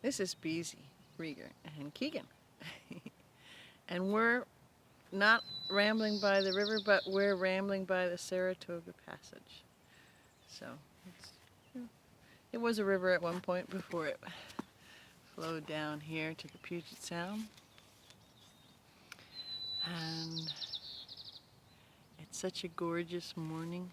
This is Beezy, Rieger, and Keegan. And we're not rambling by the river, but we're rambling by the Saratoga Passage. So it was a river at one point before it flowed down here to the Puget Sound. And it's such a gorgeous morning.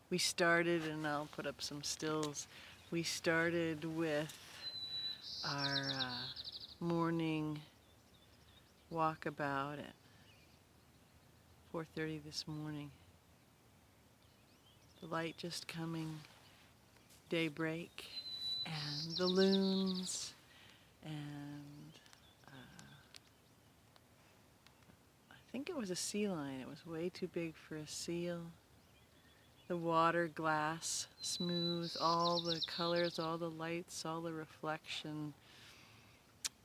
We started, and I'll put up some stills. We started with our morning walkabout at 4:30 this morning. The light just coming, daybreak, and the loons, and I think it was a sea lion. It was way too big for a seal. The water, glass, smooth, all the colors, all the lights, all the reflection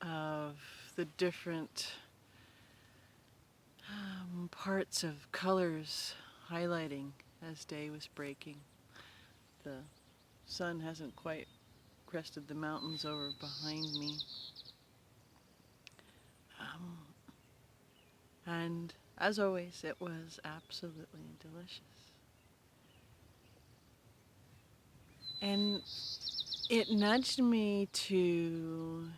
of the different parts of colors highlighting as day was breaking. The sun hasn't quite crested the mountains over behind me. And as always, it was absolutely delicious. And it nudged me to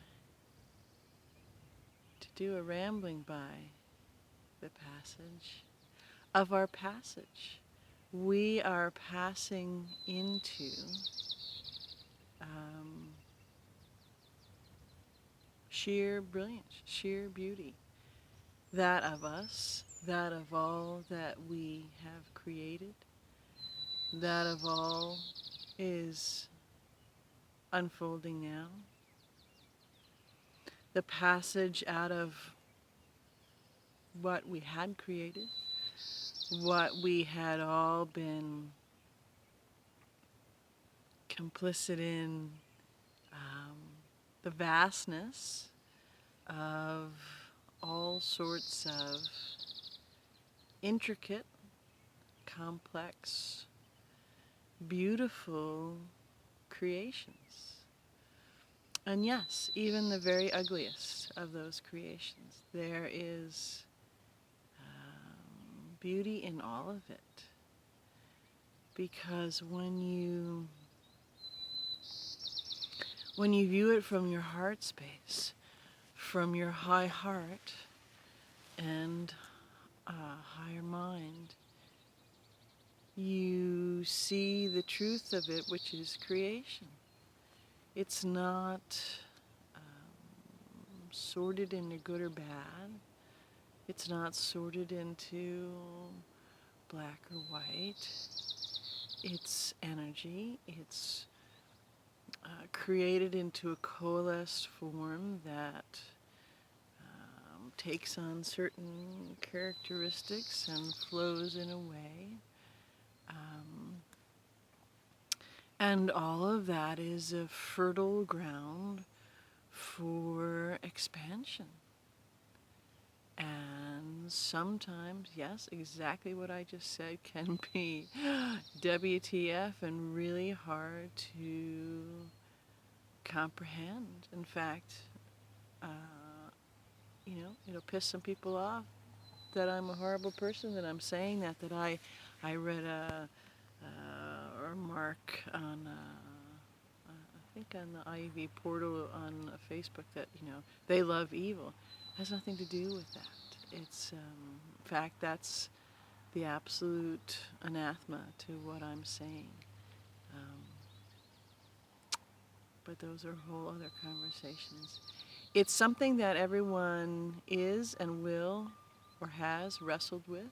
do a rambling by the passage of our passage. We are passing into sheer brilliance, sheer beauty. That of us, that of all that we have created, that of all is unfolding now. The passage out of what we had created, what we had all been complicit in, the vastness of all sorts of intricate, complex, beautiful creations. And yes, even the very ugliest of those creations, there is beauty in all of it. Because when you view it from your heart space, from your high heart and higher mind, you see the truth of it, which is creation. It's not sorted into good or bad. It's not sorted into black or white. It's energy. It's created into a coalesced form that takes on certain characteristics and flows in a way. And all of that is a fertile ground for expansion. And sometimes, yes, exactly what I just said can be WTF and really hard to comprehend. In fact, it'll piss some people off that I'm a horrible person, that I'm saying that I read a remark on, I think on the Ivy portal on Facebook that, they love evil. It has nothing to do with that. It's, in fact, that's the absolute anathema to what I'm saying. But those are whole other conversations. It's something that everyone is and will or has wrestled with,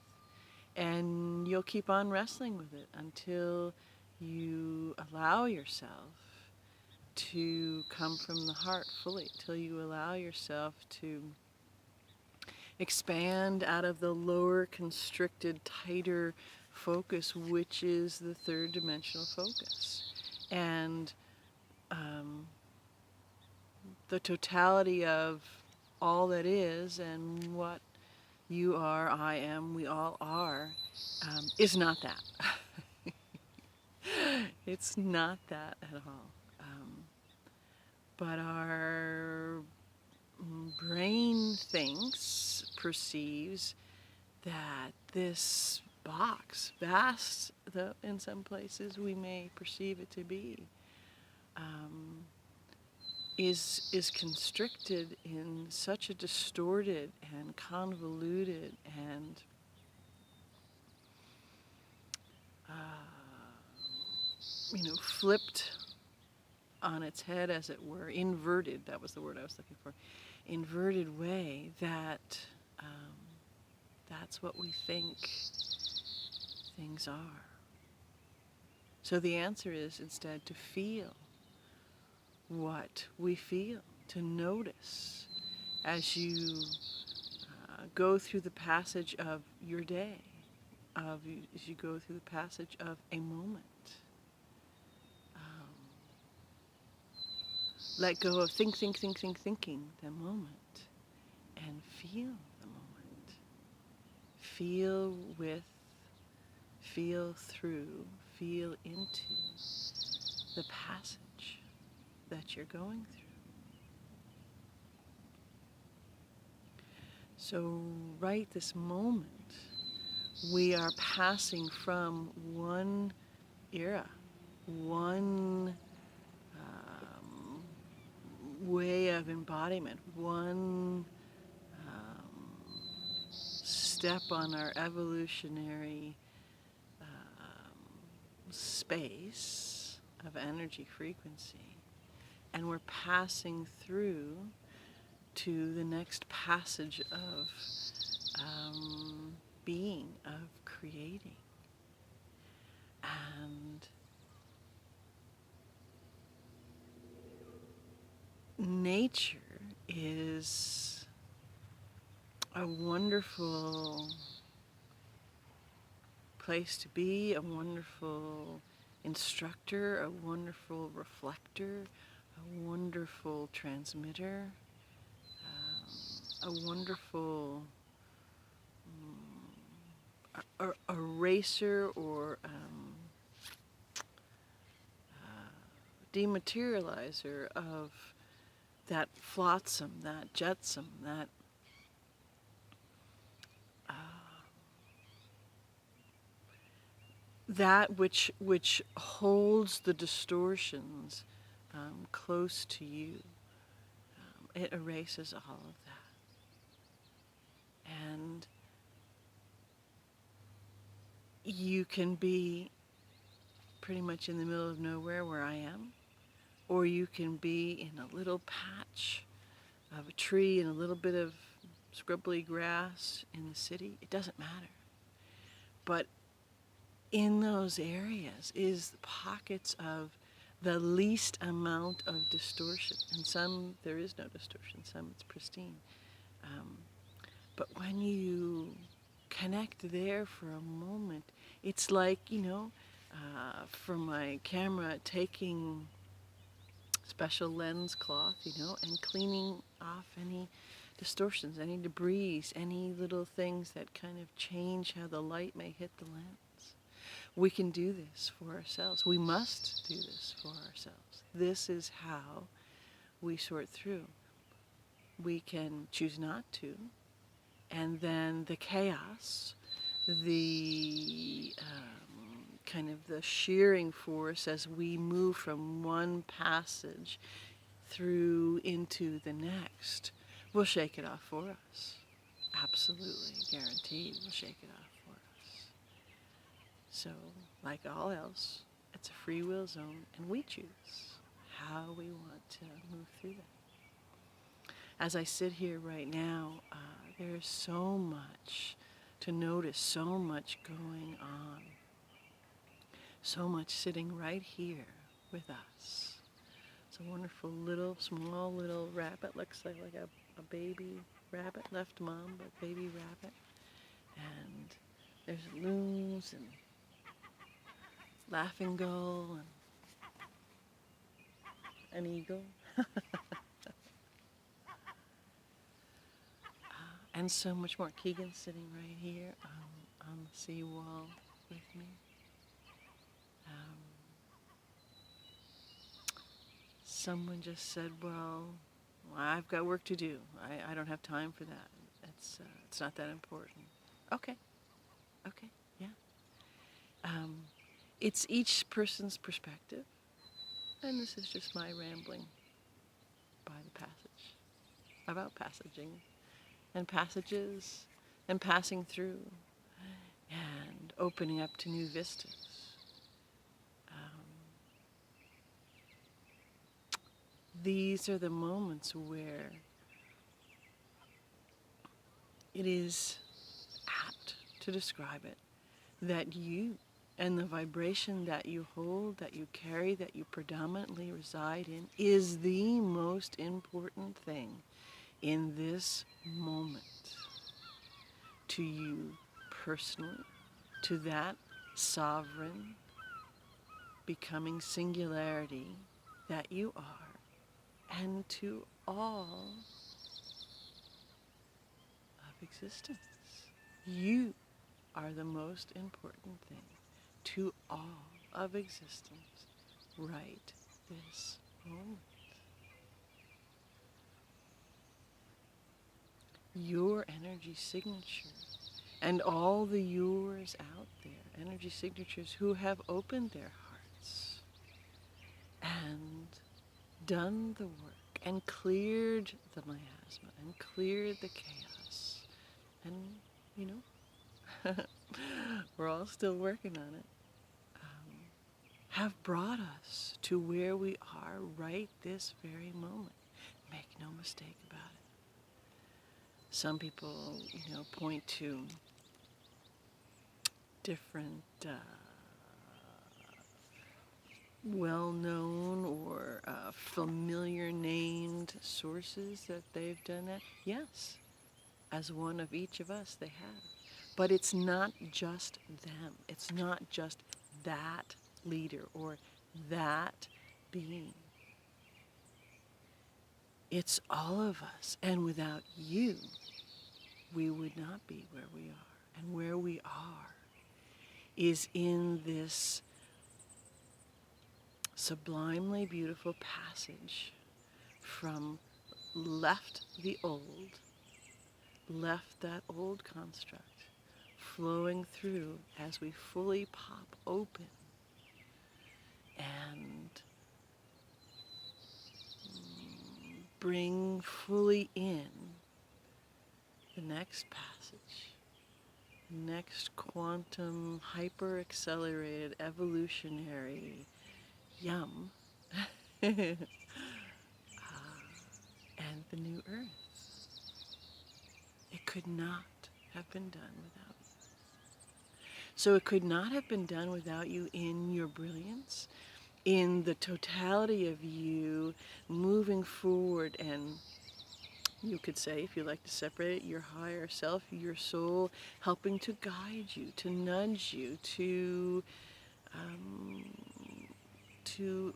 and you'll keep on wrestling with it until you allow yourself to come from the heart fully, till you allow yourself to expand out of the lower constricted, tighter focus, which is the third dimensional focus. And the totality of all that is and what you are, I am, we all are, is not that. It's not that at all. But our brain thinks, perceives that this box, vast though in some places we may perceive it to be, is constricted in such a distorted and convoluted and flipped on its head, as it were, inverted, that was the word I was looking for, inverted way that that's what we think things are. So the answer is instead to feel what we feel, to notice as you go through the passage of your day, as you go through the passage of a moment. Let go of thinking the moment, and feel the moment. Feel with, feel through, feel into the passage that you're going through. So right this moment, we are passing from one era, one way of embodiment, one step on our evolutionary space of energy frequency, and we're passing through to the next passage of being, of creating. And nature is a wonderful place to be, a wonderful instructor, a wonderful reflector, a wonderful transmitter, a wonderful eraser or dematerializer of that flotsam, that jetsam, that which holds the distortions close to you. It erases all of that. And you can be pretty much in the middle of nowhere where I am, or you can be in a little patch of a tree and a little bit of scrubbly grass in the city. It doesn't matter. But in those areas is pockets of the least amount of distortion. And some, there is no distortion. Some, it's pristine. But when you connect there for a moment, it's like, from my camera, taking special lens cloth, and cleaning off any distortions, any debris, any little things that kind of change how the light may hit the lens. We can do this for ourselves. We must do this for ourselves. This is how we sort through. We can choose not to, and then the chaos, the kind of the shearing force as we move from one passage through into the next will shake it off for us. Absolutely, guaranteed, will shake it off for us. So, like all else, it's a free will zone, and we choose how we want to move through that. As I sit here right now, there's so much to notice, so much going on, so much sitting right here with us. It's a wonderful little, small little rabbit, looks like a baby rabbit, left mom, but baby rabbit. And there's loons and laughing gull and an eagle. And so much more. Keegan's sitting right here on the seawall with me. someone just said, well, I've got work to do. I don't have time for that. It's not that important. Okay, okay, yeah. Um, it's each person's perspective, and this is just my rambling by the passage about passaging and passages and passing through and opening up to new vistas. These are the moments where it is apt to describe it that you and the vibration that you hold, that you carry, that you predominantly reside in is the most important thing in this moment to you personally, to that sovereign becoming singularity that you are, and to all of existence. You are the most important thing to all of existence right this moment. Your energy signature and all the yours out there, energy signatures who have opened their hearts and done the work and cleared the miasma and cleared the chaos. And, you know, we're all still working on it. Have brought us to where we are right this very moment. Make no mistake about it. Some people, point to different well-known or familiar named sources that they've done that. Yes, as one of each of us, they have. But it's not just them. It's not just that leader or that being. It's all of us. And without you, we would not be where we are. And where we are is in this sublimely beautiful passage from left the old, left that old construct, flowing through as we fully pop open and bring fully in the next passage, next quantum hyper-accelerated evolutionary yum, and the new earth. It could not have been done without you. So it could not have been done without you in your brilliance, in the totality of you moving forward, and you could say, if you like to separate it, your higher self, your soul, helping to guide you, to nudge you, to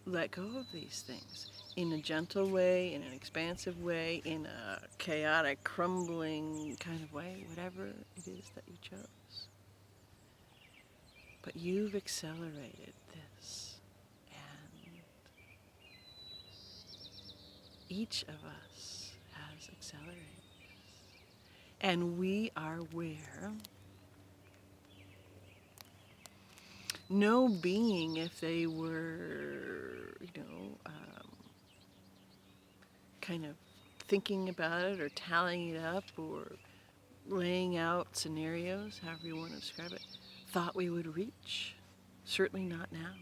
let go of these things in a gentle way, in an expansive way, in a chaotic, crumbling kind of way, whatever it is that you chose. But you've accelerated this, and each of us has accelerated this. And we are where no being, if they were, kind of thinking about it or tallying it up or laying out scenarios, however you want to describe it, thought we would reach. Certainly not now.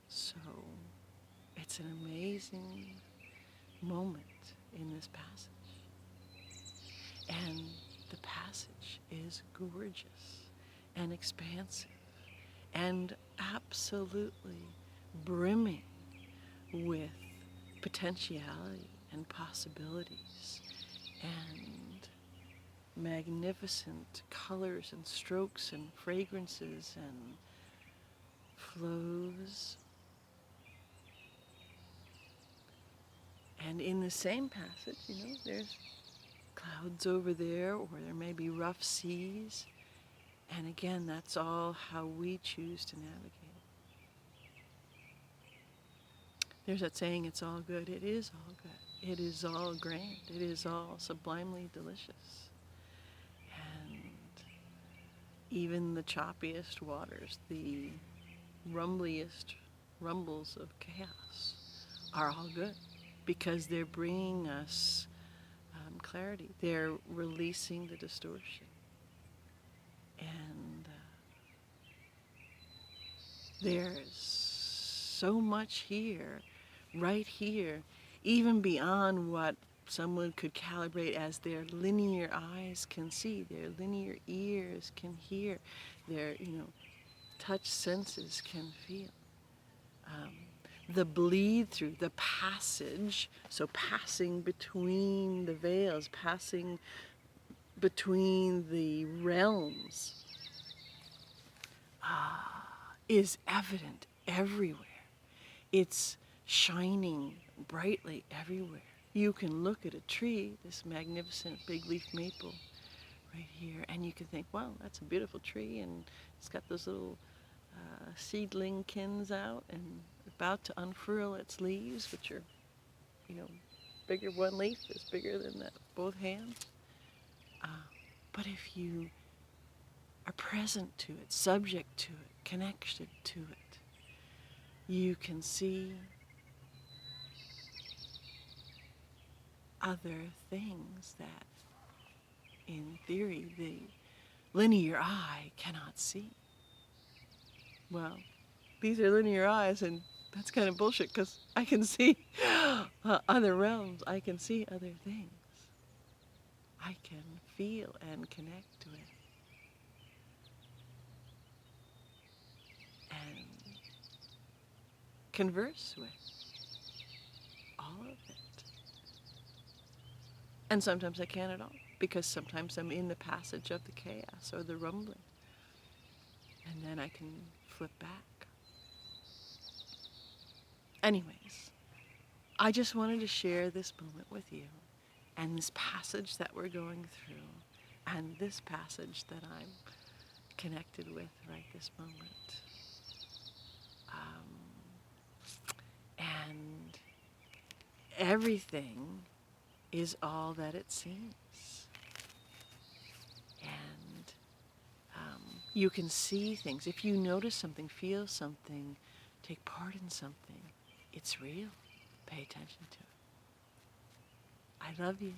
So it's an amazing moment in this passage. And the passage is gorgeous and expansive and absolutely brimming with potentiality and possibilities and magnificent colors and strokes and fragrances and flows. And in the same passage, there's clouds over there, or there may be rough seas. And again, that's all how we choose to navigate. There's that saying, it's all good. It is all good. It is all grand. It is all sublimely delicious. And even the choppiest waters, the rumbliest rumbles of chaos are all good because they're bringing us clarity. They're releasing the distortion. And there's so much here, right here, even beyond what someone could calibrate as their linear eyes can see, their linear ears can hear, their, touch senses can feel. The bleed through, the passage, so passing between the veils, passing between the realms, is evident everywhere. It's shining brightly everywhere. You can look at a tree, this magnificent big leaf maple right here, and you can think, wow, that's a beautiful tree, and it's got those little seedling kins out and about to unfurl its leaves, which are, bigger. One leaf is bigger than that, both hands. But if you are present to it, subject to it, connected to it, you can see other things that, in theory, the linear eye cannot see. Well, these are linear eyes, and that's kind of bullshit because I can see other realms. I can see other things. I can feel and connect to it. And converse with all of it. And sometimes I can't at all, because sometimes I'm in the passage of the chaos or the rumbling. And then I can flip back. Anyways, I just wanted to share this moment with you, and this passage that we're going through, and this passage that I'm connected with right this moment. And everything is all that it seems. And you can see things. If you notice something, feel something, take part in something, it's real. Pay attention to it. I love you.